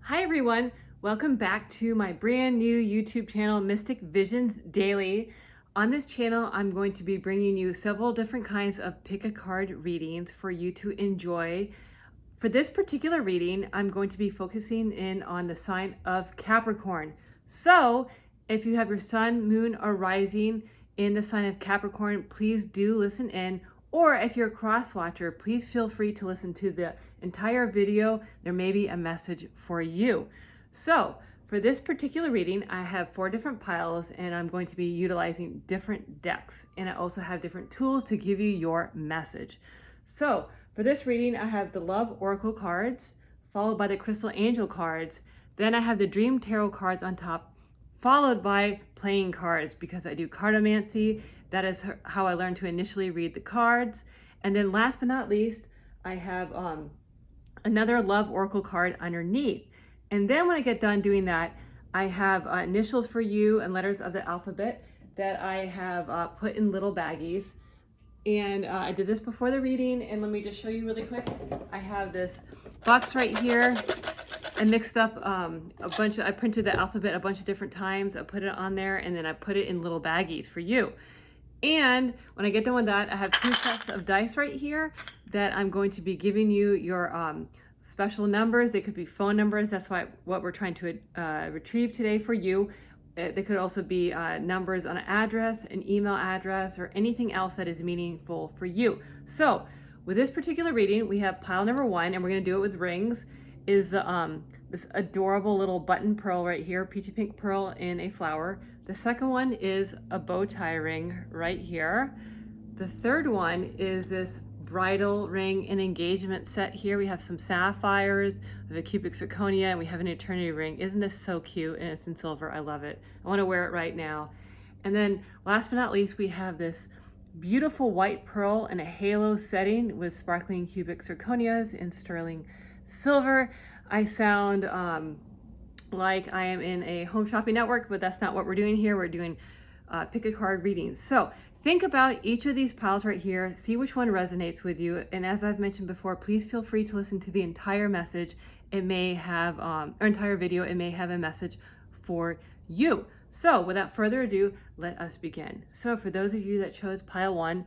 Hi everyone, welcome back to my brand new YouTube channel, Mystic Visions Daily. On this channel, I'm going to be bringing you several different kinds of pick a card readings for you to enjoy. For this particular reading, I'm going to be focusing in on the sign of Capricorn. So if you have your sun, moon, or rising in the sign of Capricorn, please do listen in. Or if you're a cross watcher, please feel free to listen to the entire video. There may be a message for you. So for this particular reading, I have 4 different piles and I'm going to be utilizing different decks. And I also have different tools to give you your message. So for this reading, I have the Love Oracle cards, followed by the Crystal Angel cards. Then I have the Dream Tarot cards on top, followed by playing cards because I do cartomancy. That is how I learned to initially read the cards. And then last but not least, I have another Love Oracle card underneath. And then when I get done doing that, I have initials for you and letters of the alphabet that I have put in little baggies. And I did this before the reading, and let me just show you really quick. I have this box right here. I mixed up I printed the alphabet a bunch of different times. I put it on there, and then I put it in little baggies for you. And when I get done with that, I have 2 sets of dice right here that I'm going to be giving you your special numbers. They could be phone numbers. That's what we're trying to retrieve today for you. They could also be numbers on an address, an email address, or anything else that is meaningful for you. So with this particular reading, we have pile number 1, and we're going to do it with rings, is this adorable little button pearl right here, peachy pink pearl in a flower. The second one is a bow tie ring right here. The third one is this bridal ring and engagement set here. We have some sapphires, we have a cubic zirconia, and we have an eternity ring. Isn't this so cute? And it's in silver. I love it. I want to wear it right now. And then last but not least, we have this beautiful white pearl in a halo setting with sparkling cubic zirconias and sterling silver. I sound like I am in a home shopping network, but that's not what we're doing here. We're doing pick a card readings. So think about each of these piles right here, see which one resonates with you. And as I've mentioned before, please feel free to listen to the entire message. It may have, or entire video, it may have a message for you. So without further ado, let us begin. So for those of you that chose pile 1,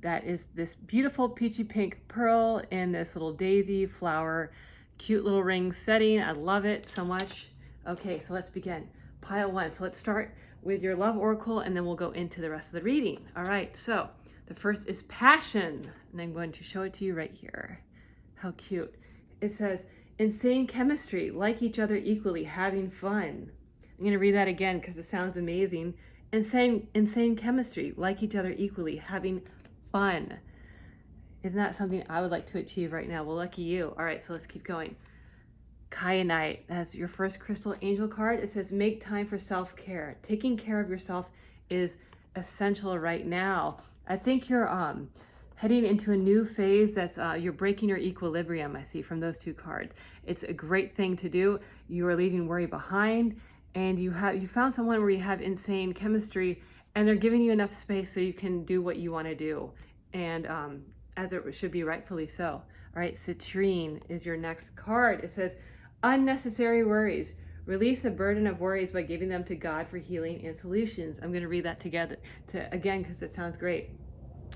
that is this beautiful peachy pink pearl in this little daisy flower, cute little ring setting. I love it so much. Okay, so let's begin. Pile 1. So let's start with your Love Oracle, and then we'll go into the rest of the reading. All right, so the first is Passion, and I'm going to show it to you right here. How cute. It says, insane chemistry, like each other equally, having fun. I'm going to read that again because it sounds amazing. Insane chemistry, like each other equally, having fun. Isn't that something I would like to achieve right now? Well, lucky you. All right, so let's keep going. Kyanite, that's your first Crystal Angel card. It says, make time for self-care. Taking care of yourself is essential right now. I think you're heading into a new phase that's, you're breaking your equilibrium, I see from those 2 cards. It's a great thing to do. You are leaving worry behind, and you found someone where you have insane chemistry, and they're giving you enough space so you can do what you want to do. And as it should be, rightfully so. All right, Citrine is your next card. It says, unnecessary worries. Release the burden of worries by giving them to God for healing and solutions. I'm going to read that again because it sounds great.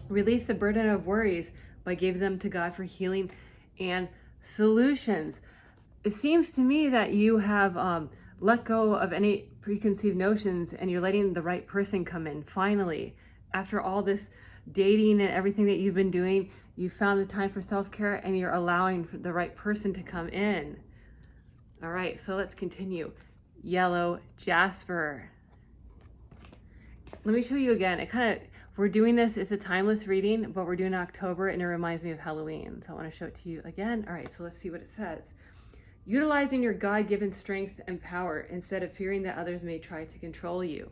Release the burden of worries by giving them to God for healing and solutions. It seems to me that you have let go of any preconceived notions and you're letting the right person come in. Finally, after all this dating and everything that you've been doing, you found the time for self-care and you're allowing the right person to come in. All right, so let's continue. Yellow Jasper. Let me show you again. We're doing this, it's a timeless reading, but we're doing October and it reminds me of Halloween. So I want to show it to you again. All right, so let's see what it says. Utilizing your God-given strength and power instead of fearing that others may try to control you.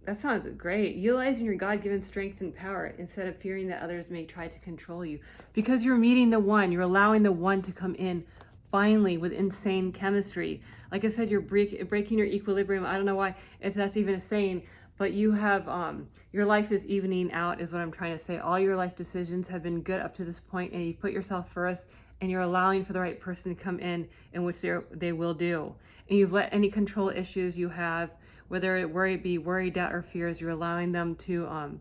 That sounds great. Utilizing your God-given strength and power instead of fearing that others may try to control you. Because you're meeting the one, you're allowing the one to come in finally with insane chemistry. Like I said, you're breaking your equilibrium. I don't know why, if that's even a saying, but you have, your life is evening out is what I'm trying to say. All your life decisions have been good up to this point and you put yourself first and you're allowing for the right person to come in which they will do. And you've let any control issues you have, whether it be worry, doubt, or fears, you're allowing them to,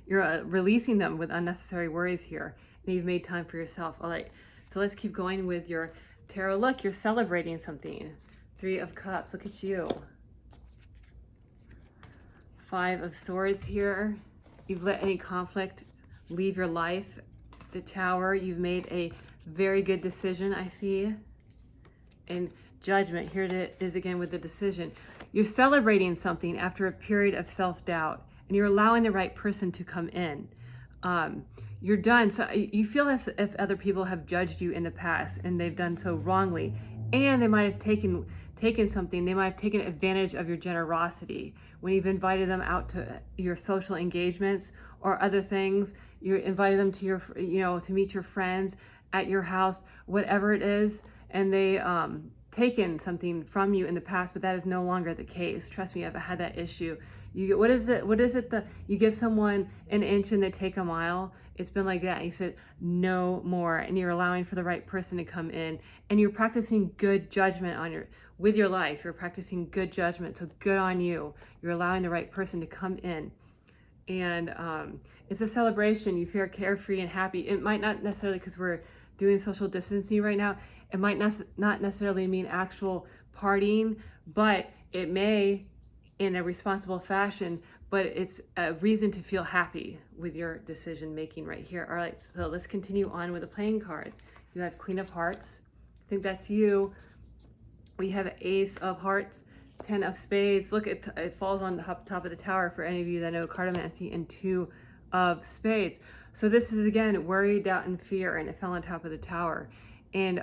you're releasing them with unnecessary worries here. And you've made time for yourself. All right, so let's keep going with your tarot. Look, you're celebrating something. 3 of Cups, look at you. 5 of Swords here. You've let any conflict leave your life. The Tower, you've made a very good decision, I see. And Judgment, here it is again with the decision. You're celebrating something after a period of self-doubt, and you're allowing the right person to come in. You're done. So you feel as if other people have judged you in the past, and they've done so wrongly, and they might have taken something. They might have taken advantage of your generosity when you've invited them out to your social engagements or other things. You invited them to your, to meet your friends at your house, whatever it is, and they taken something from you in the past, but that is no longer the case. Trust me, I've had that issue. What is it? You give someone an inch and they take a mile. It's been like that. And you said no more, and you're allowing for the right person to come in, and you're practicing good judgment with your life. You're practicing good judgment. So good on you. You're allowing the right person to come in. And it's a celebration. You feel carefree and happy. It might not necessarily, because we're doing social distancing right now, it might not necessarily mean actual partying, but it may in a responsible fashion, but it's a reason to feel happy with your decision making right here. All right, so let's continue on with the playing cards. You have Queen of Hearts. I think that's you. We have Ace of Hearts, 10 of Spades. Look, it falls on the top of the Tower for any of you that know cartomancy, and 2 of Spades. So this is, again, worry, doubt, and fear, and it fell on top of the Tower. And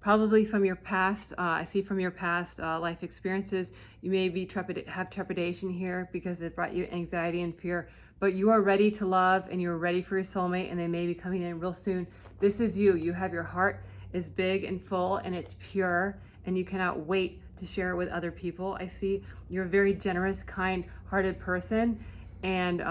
probably from your past, I see from your past life experiences, you may be have trepidation here because it brought you anxiety and fear, but you are ready to love, and you're ready for your soulmate, and they may be coming in real soon. This is you. You have your heart is big and full, and it's pure, and you cannot wait to share it with other people. I see you're a very generous, kind-hearted person, and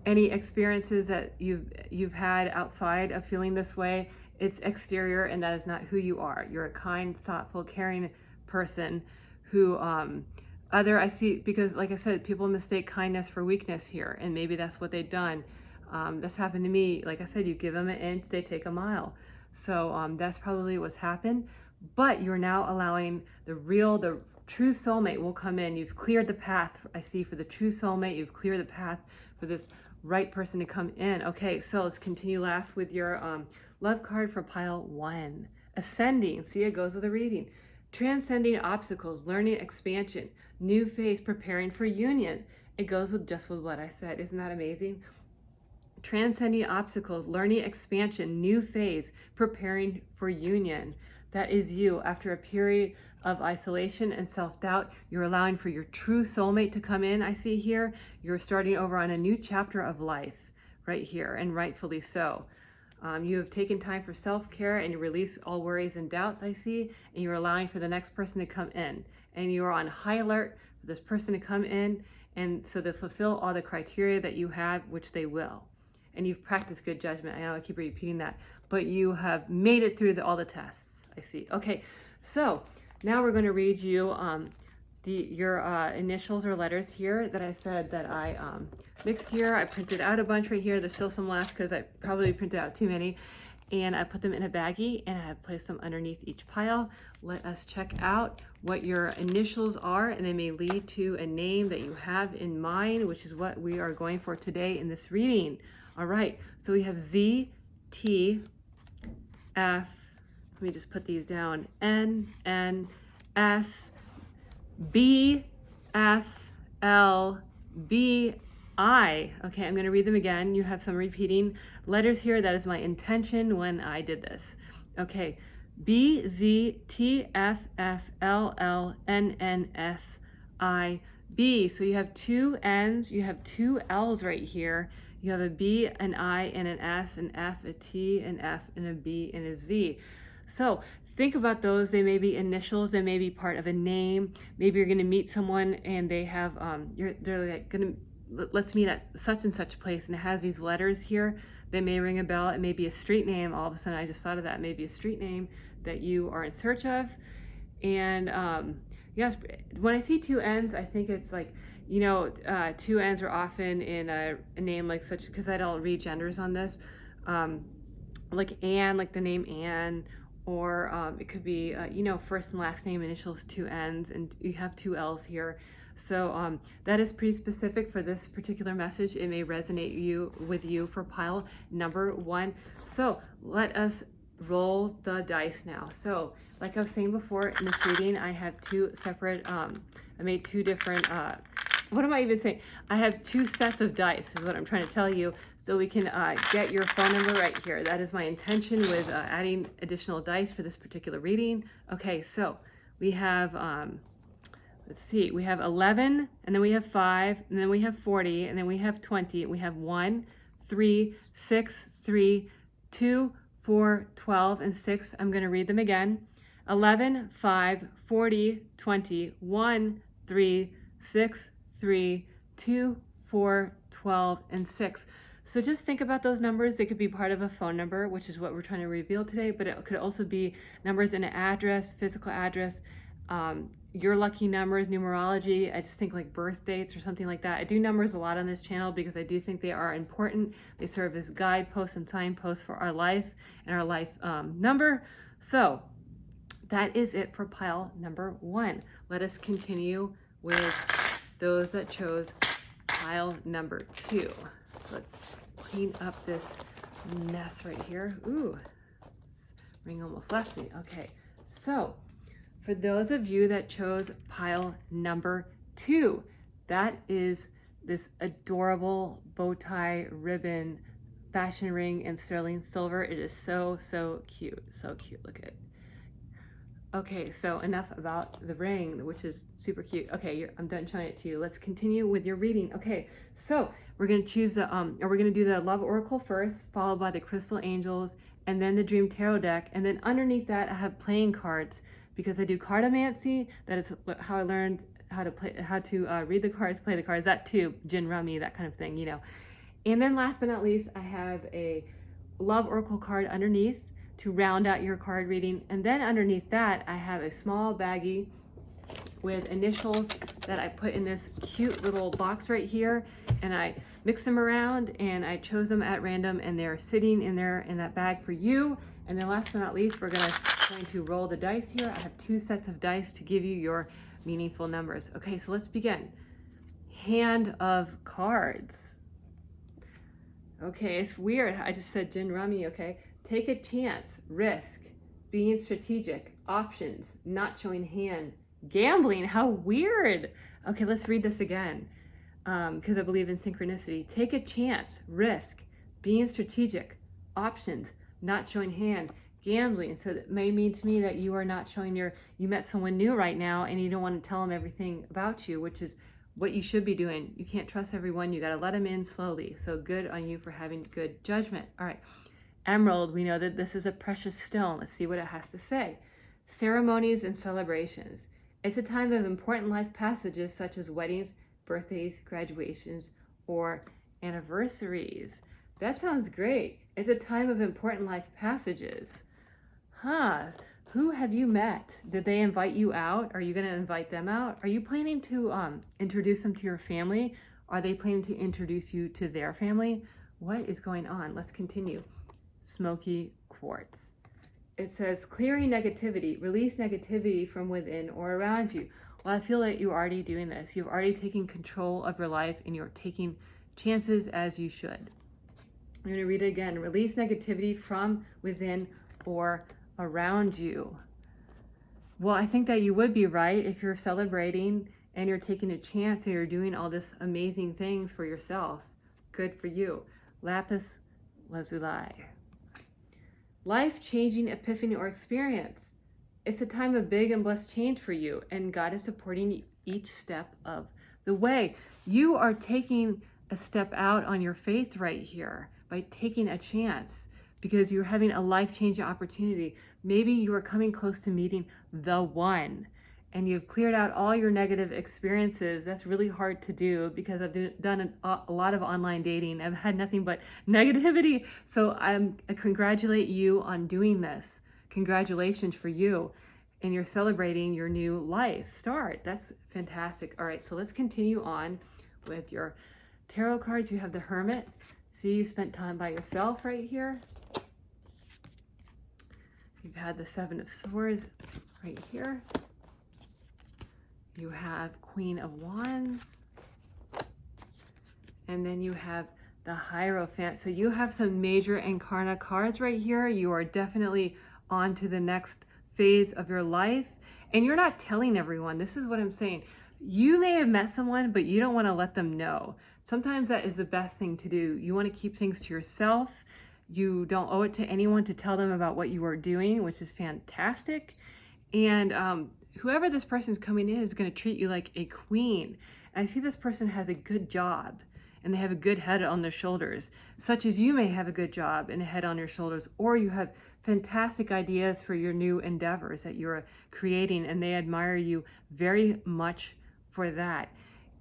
any experiences that you've had outside of feeling this way, it's exterior, and that is not who you are. You're a kind, thoughtful, caring person who I see, because like I said, people mistake kindness for weakness here, and maybe that's what they've done. That's happened to me. Like I said, you give them an inch, they take a mile. So that's probably what's happened, but you're now allowing the true soulmate will come in. You've cleared the path, I see, for the true soulmate. You've cleared the path for this right person to come in. Okay, so let's continue last with your love card for pile 1. Ascending, see, it goes with the reading. Transcending obstacles, learning expansion, new phase, preparing for union. It goes with what I said. Isn't that amazing? Transcending obstacles, learning expansion, new phase, preparing for union. That is you. After a period of isolation and self-doubt, you're allowing for your true soulmate to come in. I see here, you're starting over on a new chapter of life right here, and rightfully so. You have taken time for self-care, and you release all worries and doubts, I see, and you're allowing for the next person to come in. And you are on high alert for this person to come in, and so they fulfill all the criteria that you have, which they will. And you've practiced good judgment. I know I keep repeating that, but you have made it through all the tests, I see. Okay, so now we're going to read you your initials or letters here that I said that I mixed here. I printed out a bunch right here. There's still some left because I probably printed out too many. And I put them in a baggie, and I have placed them underneath each pile. Let us check out what your initials are, and they may lead to a name that you have in mind, which is what we are going for today in this reading. All right, so we have Z, T, F, let me just put these down, N, N, S, B, F, L, B, I. Okay, I'm going to read them again. You have some repeating letters here. That is my intention when I did this. Okay, B, Z, T, F, F, L, L, N, N, S, I, B. So you have 2 N's, you have 2 L's right here. You have a B, an I, and an S, an F, a T, an F, and a B, and a Z. So think about those. They may be initials. They may be part of a name. Maybe you're going to meet someone, and they have they're like going to, let's meet at such and such place, and it has these letters here. They may ring a bell. It may be a street name. All of a sudden, I just thought of that. It may be a street name that you are in search of. And yes, when I see two N's, I think it's like, you know, two N's are often in a name like such, because I don't read genders on this, like Anne, like the name Anne, or it could be, you know, first and last name initials, two N's, and you have two L's here. So that is pretty specific for this particular message. It may resonate with you for pile number 1. So let us roll the dice now. So like I was saying before, in this reading, I have two separate, I made two different, what am I even saying? I have two sets of dice is what I'm trying to tell you. So we can get your phone number right here. That is my intention with adding additional dice for this particular reading. Okay, so we have, let's see, we have 11, and then we have 5, and then we have 40, and then we have 20. We have 1, 3, 6, 3, 2, 4, 12, and 6. I'm going to read them again. 11, 5, 40, 20, 1, 3, 6, 3, 2, 4, 12, and 6. So just think about those numbers. They could be part of a phone number, which is what we're trying to reveal today, but it could also be numbers in an address, physical address, your lucky numbers, numerology. I just think like birth dates or something like that. I do numbers a lot on this channel because I do think they are important. They serve as guideposts and signposts for our life and our life number. So that is it for pile number 1. Let us continue with those that chose pile number 2. So let's clean up this mess right here. Ooh, ring almost left me. Okay, so for those of you that chose pile number 2, that is this adorable bow tie ribbon fashion ring in sterling silver. It is so, so cute. So cute. Look at it. Okay, so enough about the ring, which is super cute. Okay, I'm done showing it to you. Let's continue with your reading. Okay, so we're going to choose the, or we're going to do the Love Oracle first, followed by the Crystal Angels, and then the Dream Tarot deck. And then underneath that, I have playing cards because I do cardomancy. That is how I learned how to play, how to read the cards, play the cards, that too, gin rummy, that kind of thing, you know. And then last but not least, I have a Love Oracle card underneath to round out your card reading. And then underneath that, I have a small baggie with initials that I put in this cute little box right here. And I mix them around and I chose them at random and they're sitting in there in that bag for you. And then last but not least, we're going to roll the dice here. I have 2 sets of dice to give you your meaningful numbers. Okay, so let's begin. Hand of cards. Okay, it's weird. I just said gin rummy, okay? Take a chance, risk, being strategic, options, not showing hand, gambling. How weird. Okay, let's read this again because I believe in synchronicity. Take a chance, risk, being strategic, options, not showing hand, gambling. So that may mean to me that you are not showing you met someone new right now and you don't want to tell them everything about you, which is what you should be doing. You can't trust everyone. You got to let them in slowly. So good on you for having good judgment. All right. Emerald, we know that this is a precious stone. Let's see what it has to say. Ceremonies and celebrations. It's a time of important life passages such as weddings, birthdays, graduations, or anniversaries. That sounds great. It's a time of important life passages. Huh. Who have you met? Did they invite you out? Are you going to invite them out? Are you planning to introduce them to your family? Are they planning to introduce you to their family? What is going on? Let's continue. Smoky quartz. It says clearing negativity, release negativity from within or around you. Well, I feel like you're already doing this. You've already taken control of your life and you're taking chances as you should. I'm going to read it again. Release negativity from within or around you. Well, I think that you would be right if you're celebrating and you're taking a chance and you're doing all this amazing things for yourself. Good for you. Lapis lazuli. Life-changing epiphany or experience. It's a time of big and blessed change for you, and God is supporting each step of the way. You are taking a step out on your faith right here by taking a chance because you're having a life-changing opportunity. Maybe you are coming close to meeting the one, and you've cleared out all your negative experiences. That's really hard to do because I've done a lot of online dating. I've had nothing but negativity. So I congratulate you on doing this. Congratulations for you. And you're celebrating your new life start. That's fantastic. All right, so let's continue on with your tarot cards. You have the Hermit. See, you spent time by yourself right here. You've had the Seven of Swords right here. You have Queen of Wands. And then you have the Hierophant. So you have some major Incarna cards right here. You are definitely on to the next phase of your life. And you're not telling everyone. This is what I'm saying. You may have met someone, but you don't want to let them know. Sometimes that is the best thing to do. You want to keep things to yourself. You don't owe it to anyone to tell them about what you are doing, which is fantastic. And whoever this person is coming in is going to treat you like a queen. And I see this person has a good job and they have a good head on their shoulders, such as you may have a good job and a head on your shoulders, or you have fantastic ideas for your new endeavors that you're creating, and they admire you very much for that.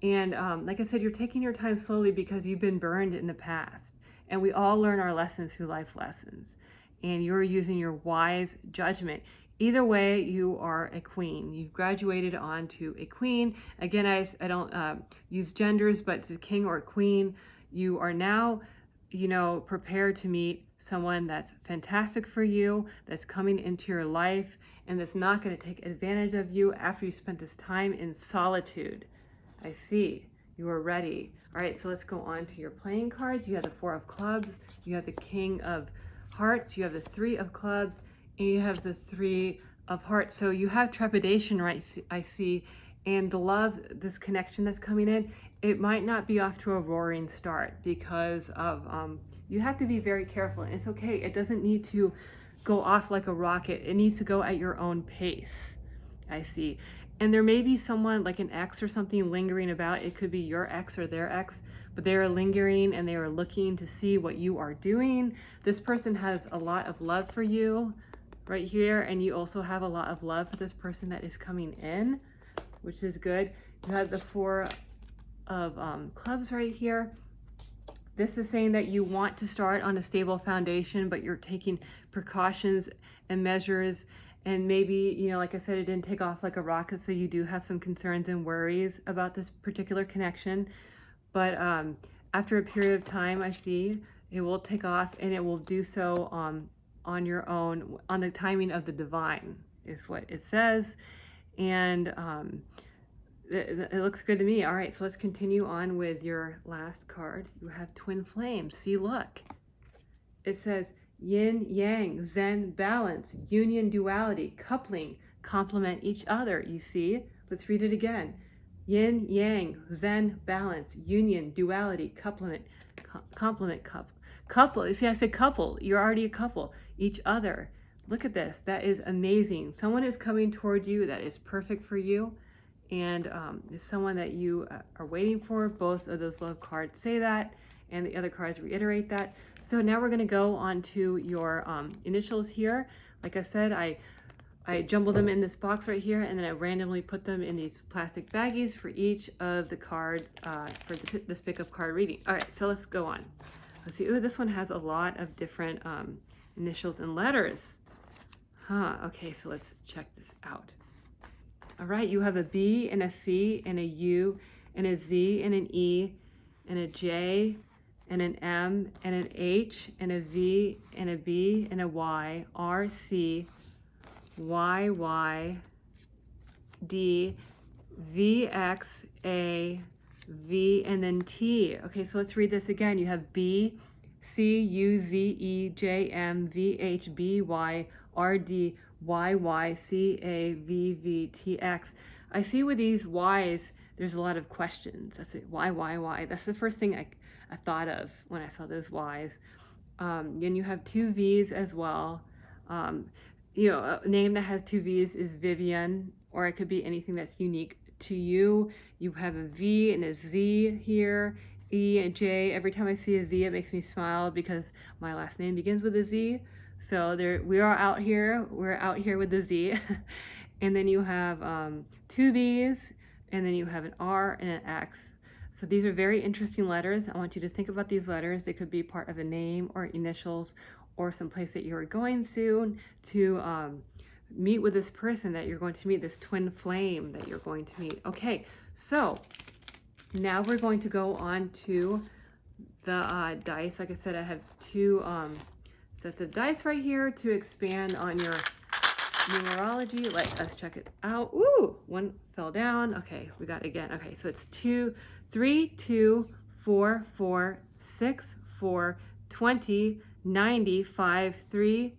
And like I said, you're taking your time slowly because you've been burned in the past, and we all learn our lessons through life lessons, and you're using your wise judgment. Either way, you are a queen. You've graduated on to a queen. Again, I don't use genders, but it's a king or a queen. You are now, prepared to meet someone that's fantastic for you, that's coming into your life, and that's not going to take advantage of you after you spent this time in solitude. I see. You are ready. All right, so let's go on to your playing cards. You have the Four of Clubs. You have the King of Hearts. You have the Three of Clubs. And you have the Three of Hearts. So you have trepidation, right? I see. And the love, this connection that's coming in, it might not be off to a roaring start because of, you have to be very careful. And it's okay. It doesn't need to go off like a rocket. It needs to go at your own pace. I see. And there may be someone like an ex or something lingering about. It could be your ex or their ex, but they are lingering and they are looking to see what you are doing. This person has a lot of love for you right here, and you also have a lot of love for this person that is coming in, which is good. You have the Four of Clubs right here. This is saying that you want to start on a stable foundation, but you're taking precautions and measures, and maybe, like I said, it didn't take off like a rocket, so you do have some concerns and worries about this particular connection. But after a period of time, I see it will take off, and it will do so on your own, on the timing of the divine, is what it says. And it looks good to me. All right, so let's continue on with your last card. You have Twin Flames. See, look. It says yin, yang, zen, balance, union, duality, coupling, complement each other. You see? Let's read it again. Yin, yang, zen, balance, union, duality, complement, couple. See, I said couple. You're already a couple. Each other. Look at this. That is amazing. Someone is coming toward you that is perfect for you, and is someone that you are waiting for. Both of those love cards say that, and the other cards reiterate that. So now we're going to go on to your initials here. Like I said, I jumbled them in this box right here, and then I randomly put them in these plastic baggies for each of the cards for this pickup card reading. All right, so let's go on. Let's see. Ooh, this one has a lot of different initials and letters. Okay, so let's check this out. All right, you have a B and a C and a U and a Z and an E and a J and an M and an H and a V and a B and a Y, R, C, Y, Y, D, V, X, A, V, and then T. Okay, so let's read this again. You have B, C, U, Z, E, J, M, V, H, B, Y, R, D, Y, Y, C, A, V, V, T, X. I see with these Ys, there's a lot of questions. That's it. Why? That's the first thing I thought of when I saw those Ys. And you have two V's as well. A name that has two V's is Vivian, or it could be anything that's unique to you. You have a V and a Z here, E and J. Every time I see a Z, it makes me smile because my last name begins with a Z. So we are out here. We're out here with the Z. and then you have two B's, and then you have an R and an X. So these are very interesting letters. I want you to think about these letters. They could be part of a name or initials or someplace that you're going soon to meet with this person that you're going to meet, this twin flame that you're going to meet. Okay, so now we're going to go on to the dice. Like I said, I have two sets of dice right here to expand on your numerology. Let us check it out. Ooh, one fell down. Okay, we got it again. Okay, so it's 2, 3, 2, 4, 4, 6, 4, 20, 90, 5, 3,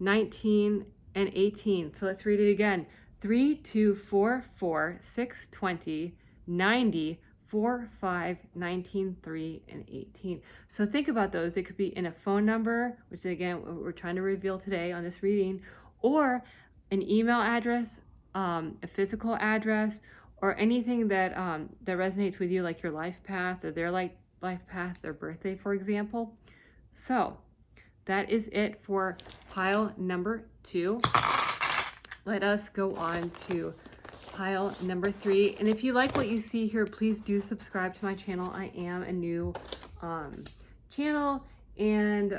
19, and 18. So let's read it again. 3, 2, 4, 4, 6, 20, 90, 4, 5, 19, 3, and 18. So think about those. It could be in a phone number, which again, we're trying to reveal today on this reading, or an email address, a physical address, or anything that that resonates with you, like your life path or their life path, their birthday, for example. So that is it for pile number 2. Let us go on to pile number 3. And if you like what you see here, please do subscribe to my channel. I am a new channel, and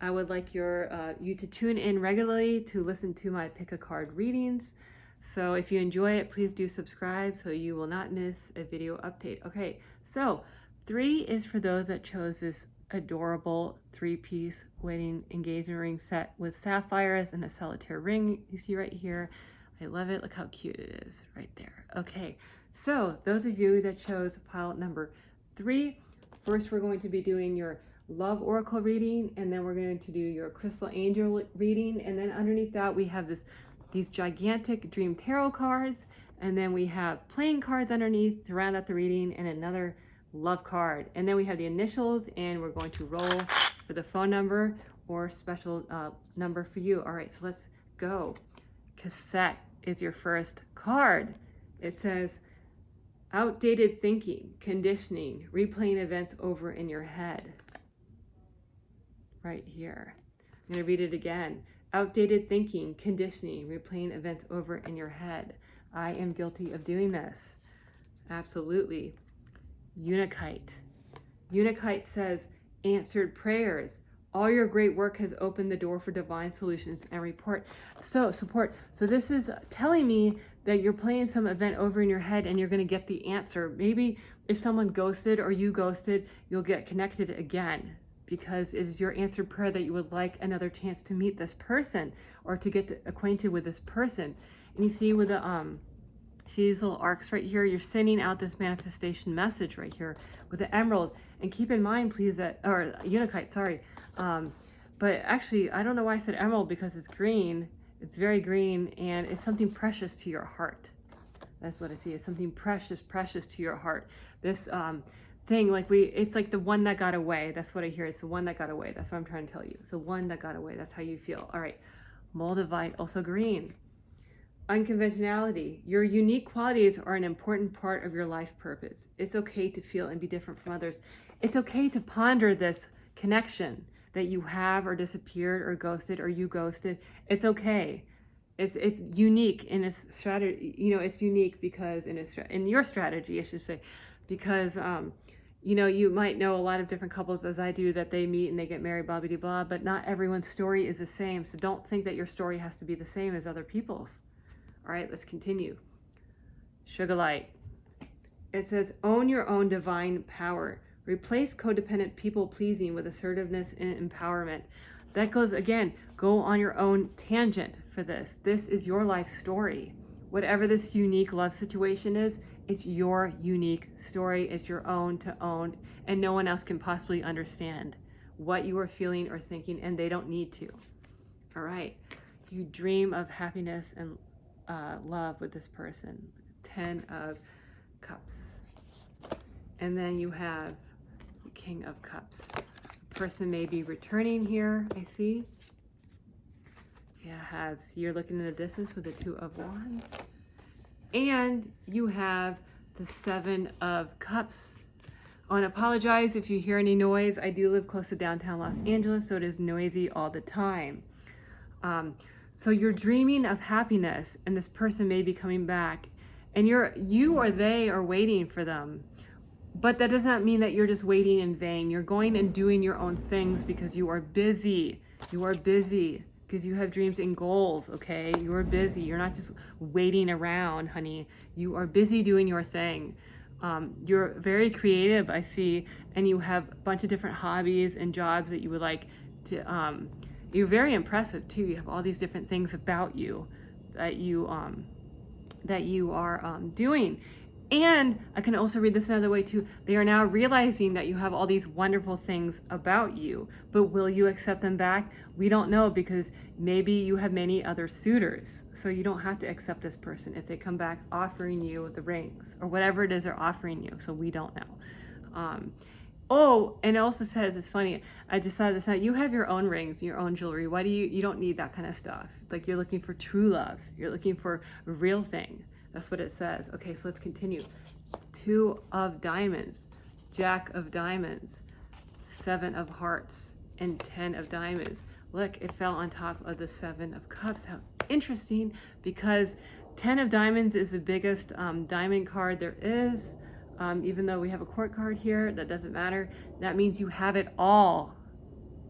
I would like you to tune in regularly to listen to my pick a card readings. So if you enjoy it, please do subscribe so you will not miss a video update. Okay, so 3 is for those that chose this adorable 3-piece wedding engagement ring set with sapphires and a solitaire ring you see right here. I love it. Look how cute it is right there. Okay, so those of you that chose pile number 3, first we're going to be doing your love oracle reading, and then we're going to do your crystal angel reading, and then underneath that we have these gigantic dream tarot cards, and then we have playing cards underneath to round out the reading, and another love card, and then we have the initials, and we're going to roll for the phone number or special number for you. All right, so let's go. Cassette is your first card. It says outdated thinking, conditioning, replaying events over in your head. Right here. I'm going to read it again. Outdated thinking, conditioning, replaying events over in your head. I am guilty of doing this. Absolutely. Unikite. Unikite says answered prayers. All your great work has opened the door for divine solutions and support. So this is telling me that you're playing some event over in your head and you're going to get the answer. Maybe if someone ghosted or you ghosted, you'll get connected again, because it is your answered prayer that you would like another chance to meet this person or to get acquainted with this person. And you see with the see these little arcs right here, you're sending out this manifestation message right here with the emerald. And keep in mind, please, that, or unikite, sorry. But actually, I don't know why I said emerald, because it's green. It's very green, and it's something precious to your heart. That's what I see. It's something precious to your heart. This thing, like it's like the one that got away. That's what I hear. It's the one that got away. That's what I'm trying to tell you. It's the one that got away. That's how you feel. All right. Moldavite, also green. Unconventionality. Your unique qualities are an important part of your life purpose. It's okay to feel and be different from others. It's okay to ponder this connection that you have or disappeared or ghosted or you ghosted. It's okay. It's unique in its strategy. You know, it's unique because in your strategy, I should say, because you know, you might know a lot of different couples, as I do, that they meet and they get married, blah, blah, blah, but not everyone's story is the same. So don't think that your story has to be the same as other people's. All right, let's continue. Sugar light. It says, own your own divine power. Replace codependent people pleasing with assertiveness and empowerment. That goes, again, go on your own tangent for this. This is your life story. Whatever this unique love situation is, it's your unique story. It's your own to own, and no one else can possibly understand what you are feeling or thinking, and they don't need to. All right, you dream of happiness and love with this person. 10 of Cups. And then you have the King of Cups. The person may be returning here, I see. You're looking in the distance with the 2 of Wands. And you have the 7 of Cups. I want to apologize if you hear any noise. I do live close to downtown Los Angeles, so it is noisy all the time. So you're dreaming of happiness, and this person may be coming back, and you or they are waiting for them. But that does not mean that you're just waiting in vain. You're going and doing your own things because you are busy. You are busy because you have dreams and goals, okay? You are busy. You're not just waiting around, honey. You are busy doing your thing. You're very creative, I see, and you have a bunch of different hobbies and jobs that you would like to, you're very impressive too. You have all these different things about you that you are doing. And I can also read this another way too. They are now realizing that you have all these wonderful things about you, but will you accept them back? We don't know, because maybe you have many other suitors. So you don't have to accept this person if they come back offering you the rings or whatever it is they're offering you. So we don't know. Oh, and it also says, it's funny, I just saw this now, you have your own rings, your own jewelry. Why do you don't need that kind of stuff. Like, you're looking for true love. You're looking for a real thing. That's what it says. Okay, so let's continue. 2 of diamonds, Jack of diamonds, 7 of hearts, and 10 of diamonds. Look, it fell on top of the 7 of cups. How interesting, because 10 of diamonds is the biggest diamond card there is. Even though we have a court card here, that doesn't matter. That means you have it all.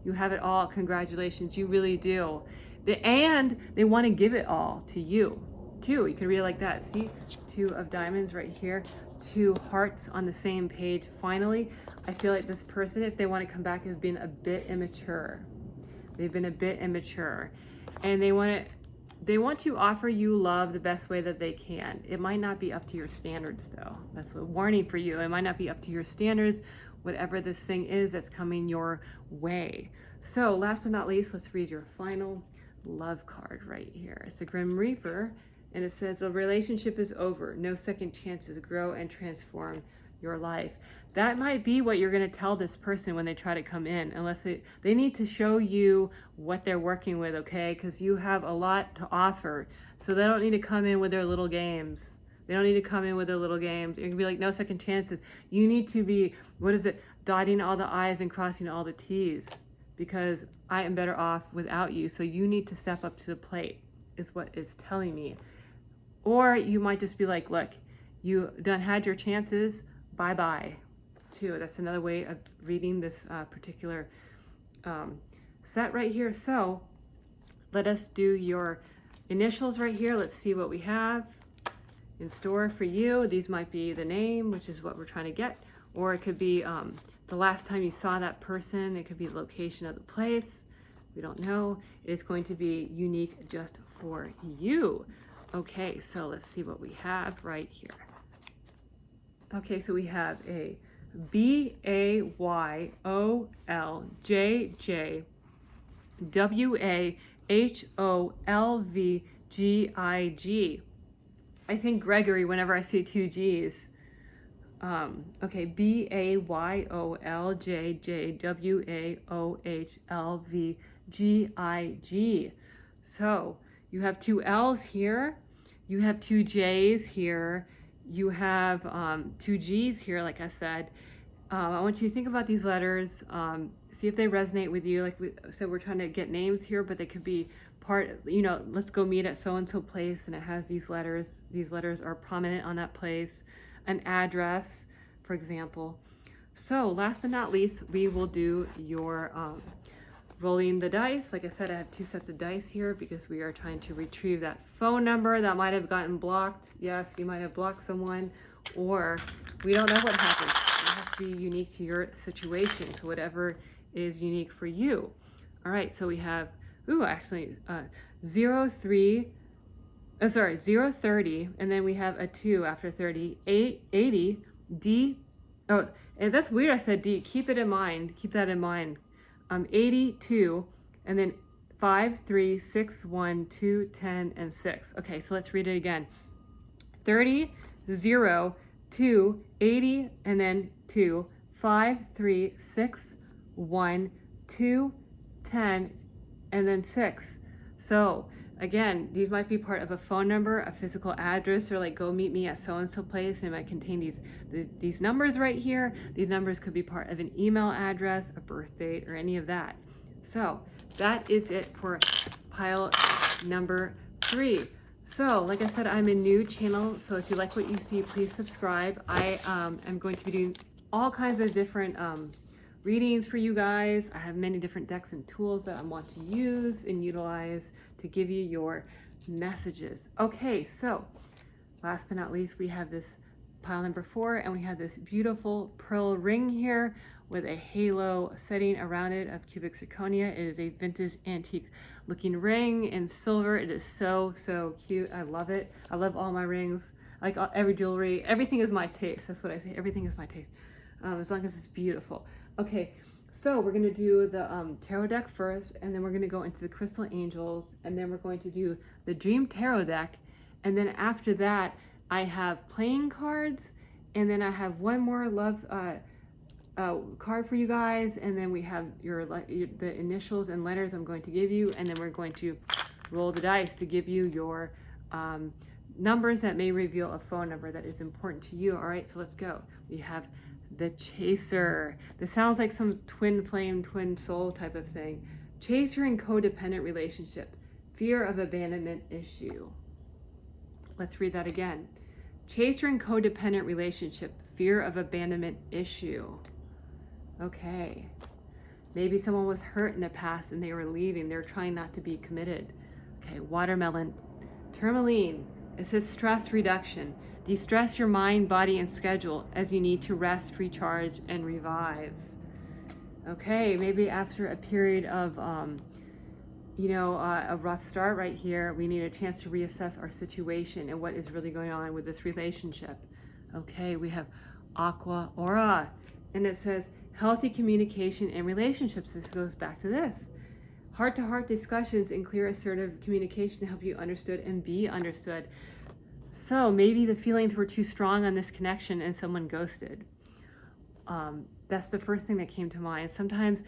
You have it all. Congratulations, you really do. And they want to give it all to you. You can read it like that. See, 2 of diamonds right here, 2 hearts on the same page. Finally, I feel like this person, if they want to come back, has been a bit immature. They've been a bit immature, and they want to offer you love the best way that they can. It might not be up to your standards, though. That's a warning for you. It might not be up to your standards, whatever this thing is that's coming your way. So last but not least, let's read your final love card right here. It's the Grim Reaper. And it says, the relationship is over. No second chances. Grow and transform your life. That might be what you're going to tell this person when they try to come in, unless they need to show you what they're working with, okay? Because you have a lot to offer. So they don't need to come in with their little games. They don't need to come in with their little games. It can be like, no second chances. You need to be, dotting all the I's and crossing all the T's, because I am better off without you. So you need to step up to the plate, is what it's telling me. Or you might just be like, look, you done had your chances, bye-bye, too. That's another way of reading this particular set right here. So let us do your initials right here. Let's see what we have in store for you. These might be the name, which is what we're trying to get, or it could be the last time you saw that person. It could be the location of the place. We don't know. It is going to be unique just for you. Okay, so let's see what we have right here. Okay, so we have a BAYOLJJWAHOLVGIG. I think Gregory whenever I see 2 G's. Okay, BAYOLJJWAHLVGIG. So you have 2 L's here, you have 2 J's here, you have 2 G's here, like I said. I want you to think about these letters, see if they resonate with you. Like we said, we're trying to get names here, but they could be part, let's go meet at so-and-so place, and it has these letters. These letters are prominent on that place. An address, for example. So last but not least, we will do your rolling the dice. Like I said, I have 2 sets of dice here because we are trying to retrieve that phone number that might have gotten blocked. Yes, you might have blocked someone, or we don't know what happened. It has to be unique to your situation. So whatever is unique for you. All right, so we have, 030, and then we have a 2 after 30, 80, D, oh, and that's weird I said D, keep it in mind, keep that in mind. 82, and then 5, 3, 6, 1, 2, 10, and 6. Okay, so let's read it again. 30, 0, 2, 80, and then 2, 5, 3, 6, 1, 2, 10, and then 6. So again, these might be part of a phone number, a physical address, or like go meet me at so-and-so place, and it might contain these numbers right here. These numbers could be part of an email address, a birth date, or any of that. So that is it for pile number 3. So, like I said, I'm a new channel, so if you like what you see, please subscribe. I am going to be doing all kinds of different readings for you guys. I have many different decks and tools that I want to use and utilize to give you your messages. Okay, so last but not least, we have this pile number 4, and we have this beautiful pearl ring here with a halo setting around it of cubic zirconia. It is a vintage antique looking ring in silver. It is so cute. I love it. I love all my rings, like every jewelry. Everything is my taste. That's what I say. Everything is my taste, as long as it's beautiful. Okay, so we're gonna do the tarot deck first, and then we're gonna go into the crystal angels, and then we're going to do the dream tarot deck, and then after that I have playing cards, and then I have one more love card for you guys, and then we have the initials and letters I'm going to give you, and then we're going to roll the dice to give you your numbers that may reveal a phone number that is important to you. All right, so let's go. We have the Chaser. This sounds like some twin flame, twin soul type of thing. Chaser and codependent relationship. Fear of abandonment issue. Let's read that again. Chaser and codependent relationship. Fear of abandonment issue. Okay. Maybe someone was hurt in the past and they were leaving. They're trying not to be committed. Okay, watermelon. Tourmaline. It says stress reduction. De-stress your mind, body, and schedule as you need to rest, recharge, and revive. Okay, maybe after a period of, a rough start right here, we need a chance to reassess our situation and what is really going on with this relationship. Okay, we have Aqua Aura, and it says healthy communication and relationships. This goes back to this. Heart-to-heart discussions and clear, assertive communication to help you understood and be understood. So maybe the feelings were too strong on this connection and someone ghosted. That's the first thing that came to mind. Sometimes,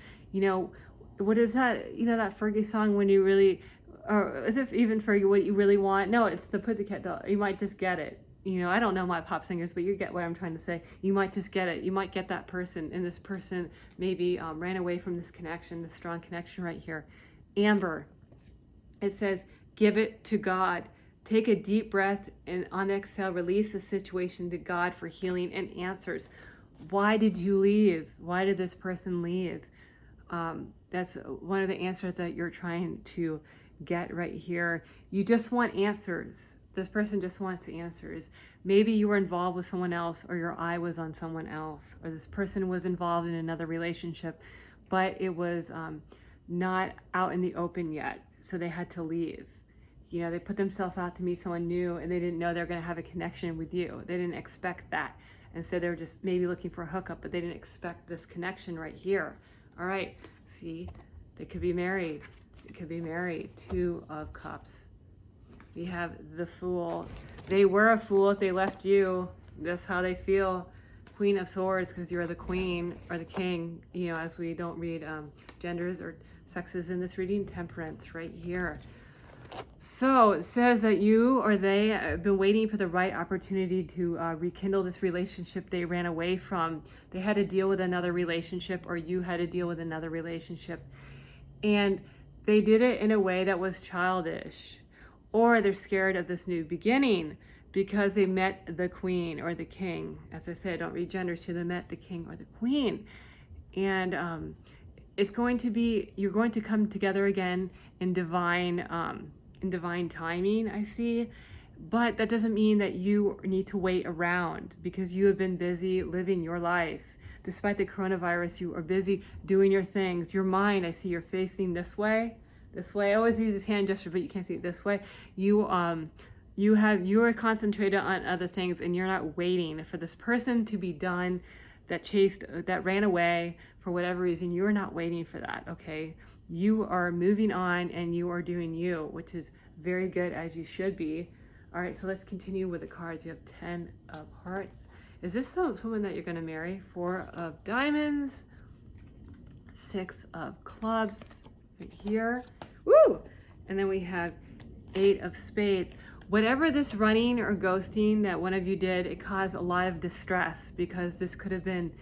what is that? That Fergie song, when you really, or is it even Fergie, what you really want? No, it's the Pussycat Doll. You might just get it. I don't know my pop singers, but you get what I'm trying to say. You might just get it. You might get that person, and this person maybe ran away from this connection, this strong connection right here. Amber, it says, give it to God. Take a deep breath, and on exhale, release the situation to God for healing and answers. Why did you leave? Why did this person leave? That's one of the answers that you're trying to get right here. You just want answers. This person just wants answers. Maybe you were involved with someone else, or your eye was on someone else, or this person was involved in another relationship, but it was not out in the open yet, so they had to leave. They put themselves out to meet someone new, and they didn't know they were going to have a connection with you. They didn't expect that. And so they were just maybe looking for a hookup, but they didn't expect this connection right here. All right, see, they could be married. They could be married. 2 of Cups. We have the Fool. They were a fool if they left you. That's how they feel. Queen of Swords, because you're the queen or the king, as we don't read genders or sexes in this reading. Temperance right here. So it says that you or they have been waiting for the right opportunity to rekindle this relationship they ran away from. They had to deal with another relationship, or you had to deal with another relationship. And they did it in a way that was childish. Or they're scared of this new beginning because they met the queen or the king. As I said, don't read genders here. They met the king or the queen. And it's going to be, you're going to come together again in divine timing, I see. But that doesn't mean that you need to wait around, because you have been busy living your life. Despite the coronavirus, you are busy doing your things. Your mind, I see you're facing this way. I always use this hand gesture, but you can't see it this way. You are concentrated on other things, and you're not waiting for this person to be done that ran away for whatever reason. You're not waiting for that, okay? You are moving on, and you are doing you, which is very good, as you should be. All right, so let's continue with the cards. You have 10 of Hearts. Is this someone that you're going to marry? 4 of Diamonds. 6 of Clubs right here. Woo! And then we have 8 of Spades. Whatever this running or ghosting that one of you did, it caused a lot of distress, because this could have been,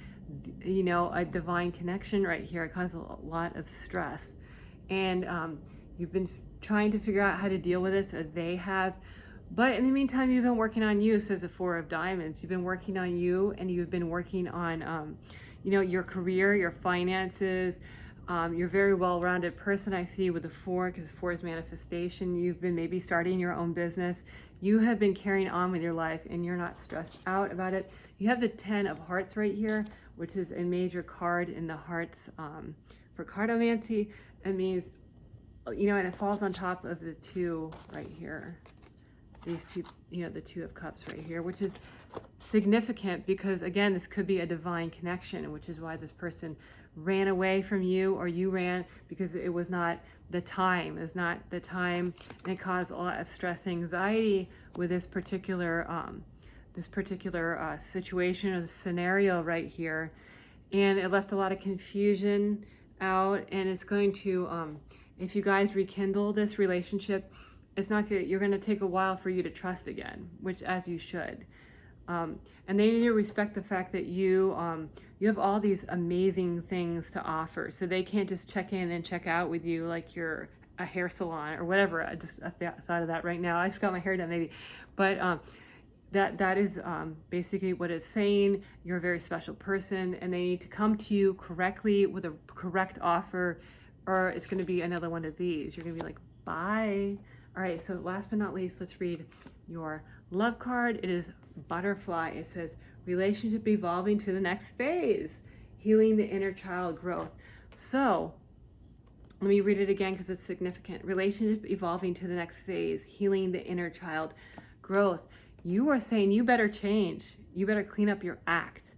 a divine connection right here. It caused a lot of stress. And you've been trying to figure out how to deal with this, or they have. But in the meantime, you've been working on you. So there's the Four of Diamonds. You've been working on you, and you've been working on, your career, your finances. You're a very well-rounded person, I see, with the Four, because Four is manifestation. You've been maybe starting your own business. You have been carrying on with your life, and you're not stressed out about it. You have the 10 of Hearts right here, which is a major card in the Hearts for cardomancy. It means, and it falls on top of the 2 right here. These 2, the 2 of Cups right here, which is significant because, again, this could be a divine connection, which is why this person ran away from you, or you ran because it was not the time. It was not the time, and it caused a lot of stress, anxiety with this particular situation or scenario right here, and it left a lot of confusion out. And it's going to, if you guys rekindle this relationship, it's not good. You're going to take a while for you to trust again, which as you should. And they need to respect the fact that you have all these amazing things to offer. So they can't just check in and check out with you like you're a hair salon or whatever. I thought of that right now. I just got my hair done maybe. But that is basically what it's saying. You're a very special person, and they need to come to you correctly with a correct offer, or it's going to be another one of these. You're going to be like, bye. All right, so last but not least, let's read your love card. It is Butterfly. It says, relationship evolving to the next phase, healing the inner child growth. So let me read it again because it's significant. Relationship evolving to the next phase, healing the inner child growth. You are saying you better change. You better clean up your act.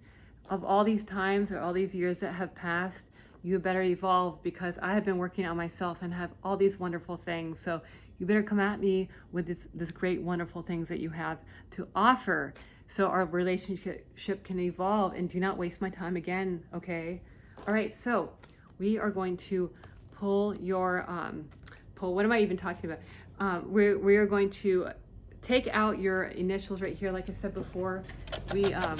Of all these times or all these years that have passed, you better evolve, because I have been working on myself and have all these wonderful things. So you better come at me with this great, wonderful things that you have to offer, so our relationship can evolve, and do not waste my time again, okay? All right, so we are going to pull your, what am I even talking about? We are going to take out your initials right here. Like I said before, I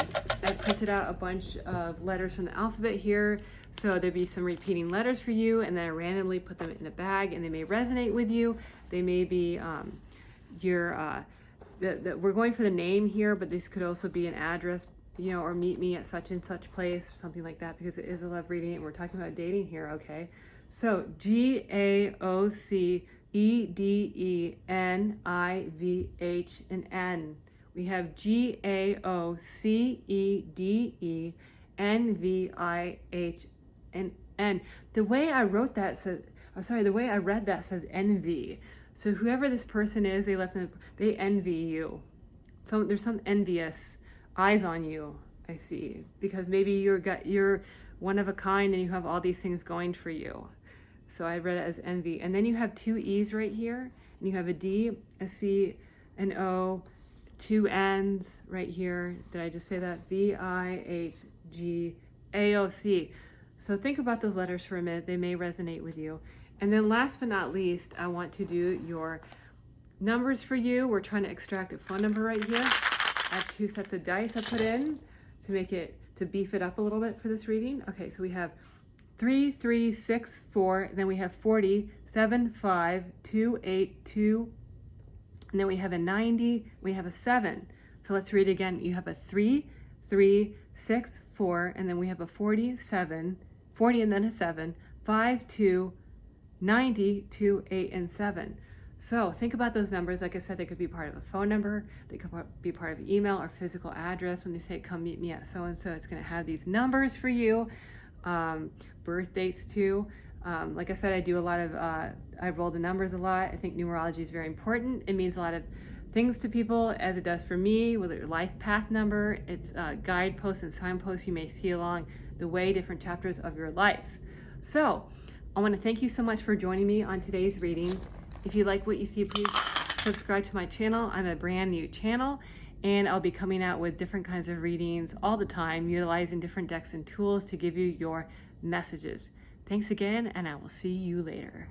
printed out a bunch of letters from the alphabet here. So there'll be some repeating letters for you, and then I randomly put them in a bag, and they may resonate with you. They may be we're going for the name here, but this could also be an address, or meet me at such and such place or something like that, because it is a love reading and we're talking about dating here, okay? So GAOCEDENIVH and N. We have GAOCEDENVIH and N. The way I wrote that says, the way I read that says envy. So whoever this person is, they envy you. So there's some envious eyes on you, I see, because maybe you're one of a kind and you have all these things going for you. So I read it as envy. And then you have 2 E's right here, and you have a D, a C, an O, 2 N's right here. Did I just say that? VIHGAOC. So think about those letters for a minute. They may resonate with you. And then last but not least, I want to do your numbers for you. We're trying to extract a phone number right here. I have 2 sets of dice I put in to beef it up a little bit for this reading. Okay, so we have 3, 3, 6, 4, then we have 40, 7, 5, 2, 8, 2, and then we have a 90, we have a 7. So let's read again. You have a 3, 3, 6, 4, and then we have a 40, 7, 40 and then a 7, 5, 2, 90, 2, 8, and 7. So think about those numbers. Like I said, they could be part of a phone number, they could be part of email or physical address. When they say come meet me at so-and-so, it's going to have these numbers for you. Birth dates too. Like I said, I do a lot of, I roll the numbers a lot. I think numerology is very important. It means a lot of things to people, as it does for me with your life path number. It's guideposts and signposts you may see along the way, different chapters of your life. So I want to thank you so much for joining me on today's reading. If you like what you see, please subscribe to my channel. I'm a brand new channel, and I'll be coming out with different kinds of readings all the time, utilizing different decks and tools to give you your messages. Thanks again, and I will see you later.